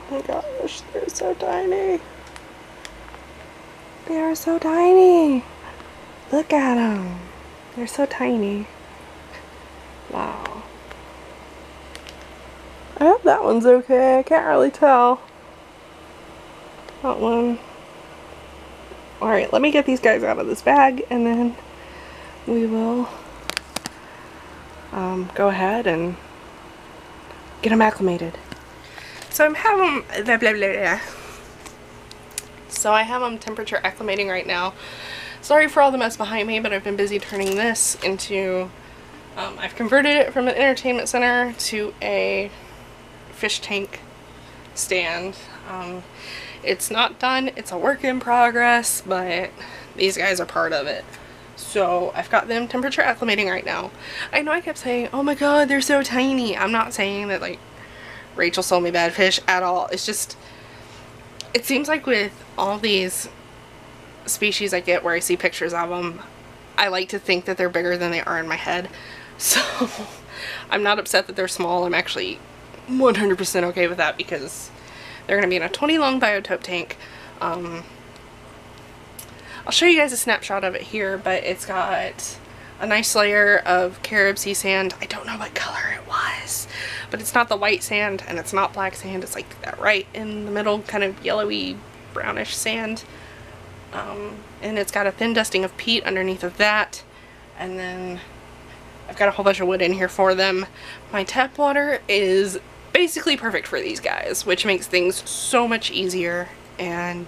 Oh my gosh, they're so tiny. They are so tiny. Look at them. They're so tiny. Wow. I hope that one's okay. I can't really tell. That one. Alright, let me get these guys out of this bag and then we will go ahead and get them acclimated. So I'm having blah, blah, blah, blah. So I have them temperature acclimating right now. Sorry for all the mess behind me, but I've been busy turning this into, I've converted it from an entertainment center to a fish tank stand. It's not done, it's a work in progress, but these guys are part of it. So I've got them temperature acclimating right now. I know I kept saying, oh my god, they're so tiny. I'm not saying that like Rachel sold me bad fish at all. It's just, it seems like with all these species I get where I see pictures of them, I like to think that they're bigger than they are in my head. So I'm not upset that they're small. I'm actually 100% okay with that because they're going to be in a 20 long biotope tank. I'll show you guys a snapshot of it here, but it's got a nice layer of carob sea sand. I don't know what color it was, but it's not the white sand and it's not black sand. It's like that right in the middle, kind of yellowy brownish sand. And it's got a thin dusting of peat underneath of that, and then I've got a whole bunch of wood in here for them. My tap water is basically perfect for these guys, which makes things so much easier, and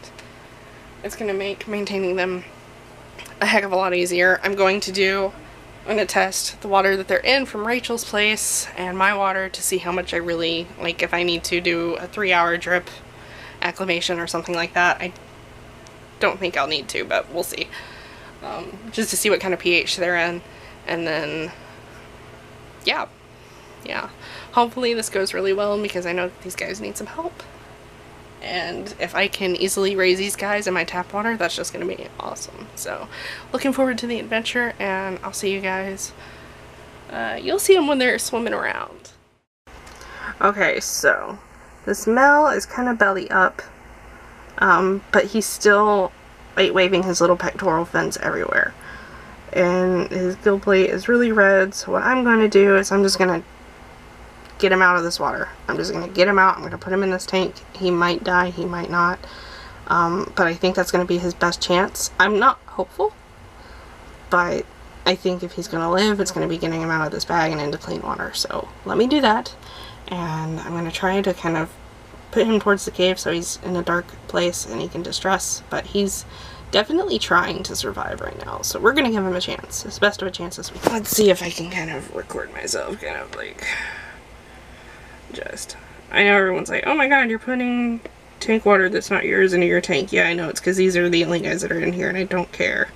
it's going to make maintaining them a heck of a lot easier. I'm going to test the water that they're in from Rachel's place and my water to see how much I really, like if I need to do a 3-hour drip acclimation or something like that. I don't think I'll need to, but we'll see. Just to see what kind of pH they're in, and then yeah, hopefully this goes really well because I know that these guys need some help, and if I can easily raise these guys in my tap water, that's just gonna be awesome. So looking forward to the adventure, and I'll see you guys. You'll see them when they're swimming around. Okay, so the smell is kind of belly up. But he's still like waving his little pectoral fins everywhere. And his gill plate is really red, so what I'm going to do is I'm just going to get him out of this water. I'm just going to get him out, I'm going to put him in this tank. He might die, he might not. But I think that's going to be his best chance. I'm not hopeful, but I think if he's going to live, it's going to be getting him out of this bag and into clean water. So let me do that, and I'm going to try to kind of put him towards the cave so he's in a dark place and he can distress, but he's definitely trying to survive right now, so we're gonna give him a chance, as best of a chance as we can. Let's see if I can kind of record myself, kind of like, just, I know everyone's like, oh my god, you're putting tank water that's not yours into your tank. Yeah, I know, it's because these are the only guys that are in here and I don't care.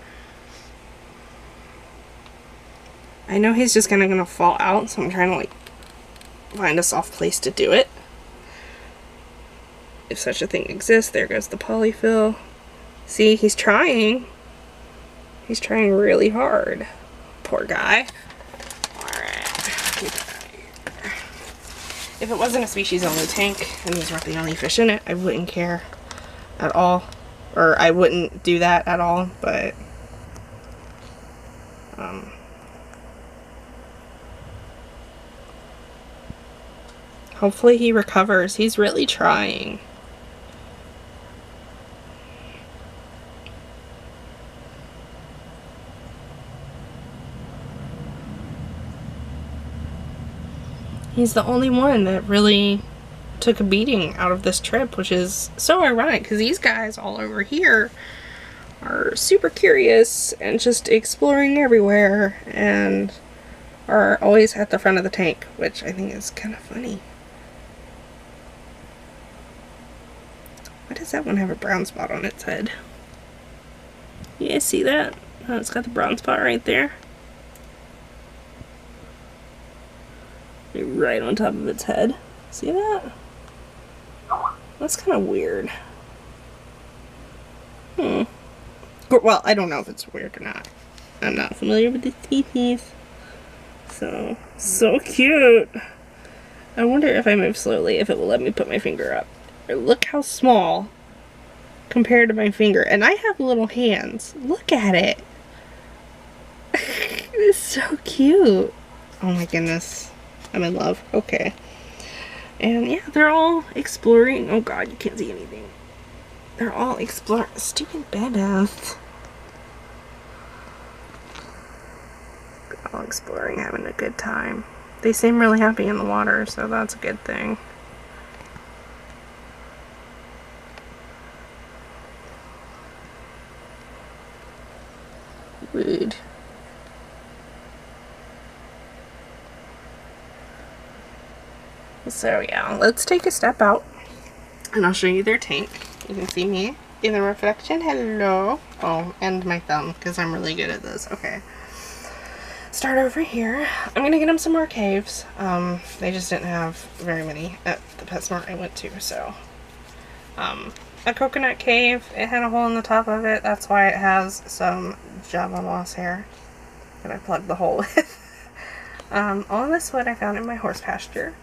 I know he's just kind of gonna fall out, so I'm trying to like find a soft place to do it. If such a thing exists. There goes the polyfill. See, he's trying. He's trying really hard. Poor guy. Alright. Get that out of here. If it wasn't a species-only tank and these weren't the only fish in it, I wouldn't care at all. Or I wouldn't do that at all, but hopefully he recovers. He's really trying. He's the only one that really took a beating out of this trip, which is so ironic because these guys all over here are super curious and just exploring everywhere and are always at the front of the tank, which I think is kind of funny. Why does that one have a brown spot on its head? You guys see that? Oh, it's got the brown spot right there. Right on top of its head. See that? That's kind of weird. Well, I don't know if it's weird or not. I'm not familiar with the species. So cute. I wonder if I move slowly, if it will let me put my finger up. Look how small compared to my finger. And I have little hands. Look at it. It's so cute. Oh my goodness. I'm in love. Okay. And yeah, they're all exploring. Oh god, you can't see anything. They're all exploring. Stupid badass. They're all exploring, having a good time. They seem really happy in the water, so that's a good thing. Rude. So yeah, let's take a step out and I'll show you their tank. You can see me in the reflection. Hello. Oh, and my thumb, because I'm really good at this. Okay. Start over here. I'm gonna get them some more caves. They just didn't have very many at the PetSmart I went to, so. A coconut cave. It had a hole in the top of it. That's why it has some Java moss hair that I plugged the hole with. All this wood I found in my horse pasture.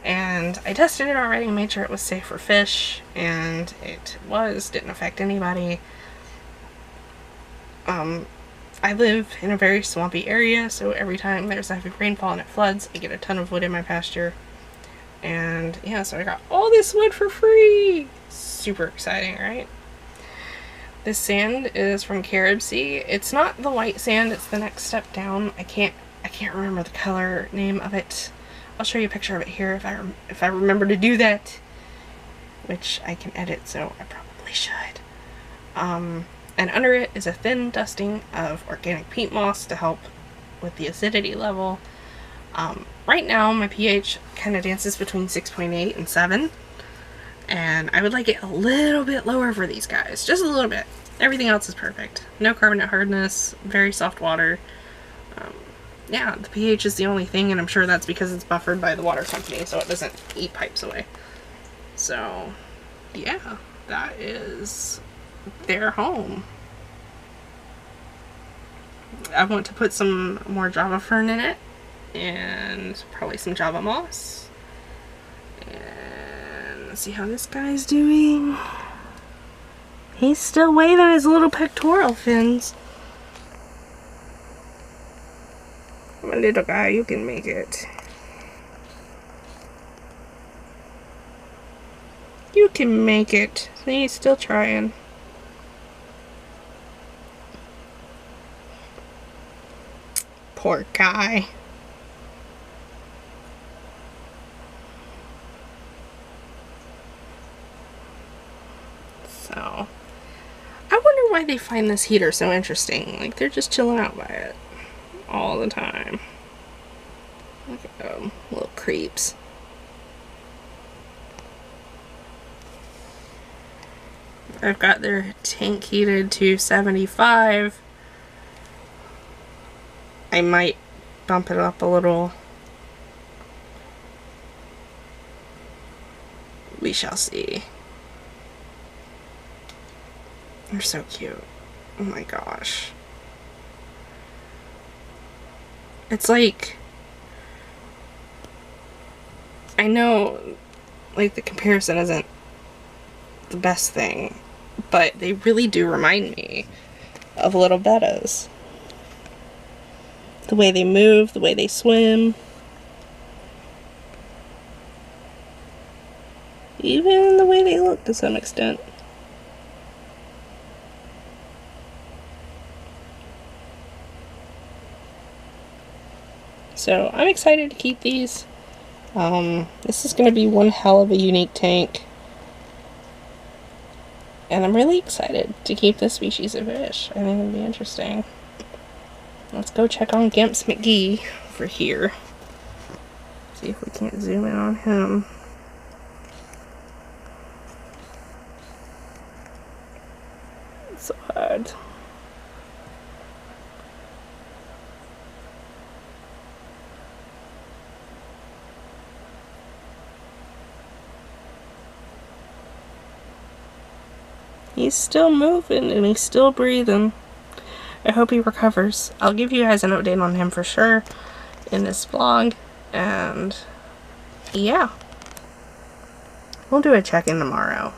And I tested it already and made sure it was safe for fish, and it was, didn't affect anybody. I live in a very swampy area, so every time there's a heavy rainfall and it floods, I get a ton of wood in my pasture. And yeah, so I got all this wood for free! Super exciting, right? This sand is from Gouramii. It's not the white sand, it's the next step down. I can't remember the color name of it. I'll show you a picture of it here if I remember to do that, which I can edit, so I probably should. And under it is a thin dusting of organic peat moss to help with the acidity level. Right now my pH kind of dances between 6.8 and 7, and I would like it a little bit lower for these guys, just a little bit. Everything else is perfect. No carbonate hardness, very soft water. Yeah, the pH is the only thing, and I'm sure that's because it's buffered by the water company, so it doesn't eat pipes away. So, yeah, that is their home. I want to put some more Java fern in it, and probably some Java moss. And let's see how this guy's doing. He's still waving his little pectoral fins. My little guy, you can make it. You can make it. See, he's still trying. Poor guy. So, I wonder why they find this heater so interesting. Like, they're just chilling out by it all the time. Look at them, little creeps. I've got their tank heated to 75. I might bump it up a little. We shall see. They're so cute. Oh my gosh. It's like, I know, like, the comparison isn't the best thing, but they really do remind me of little bettas. The way they move, the way they swim. Even the way they look to some extent. So I'm excited to keep these. This is going to be one hell of a unique tank. And I'm really excited to keep this species of fish. I think it'll be interesting. Let's go check on Msjinkzd Nagyi for here. See if we can't zoom in on him. It's so hard. He's still moving and he's still breathing. I hope he recovers. I'll give you guys an update on him for sure in this vlog. And yeah. We'll do a check-in tomorrow.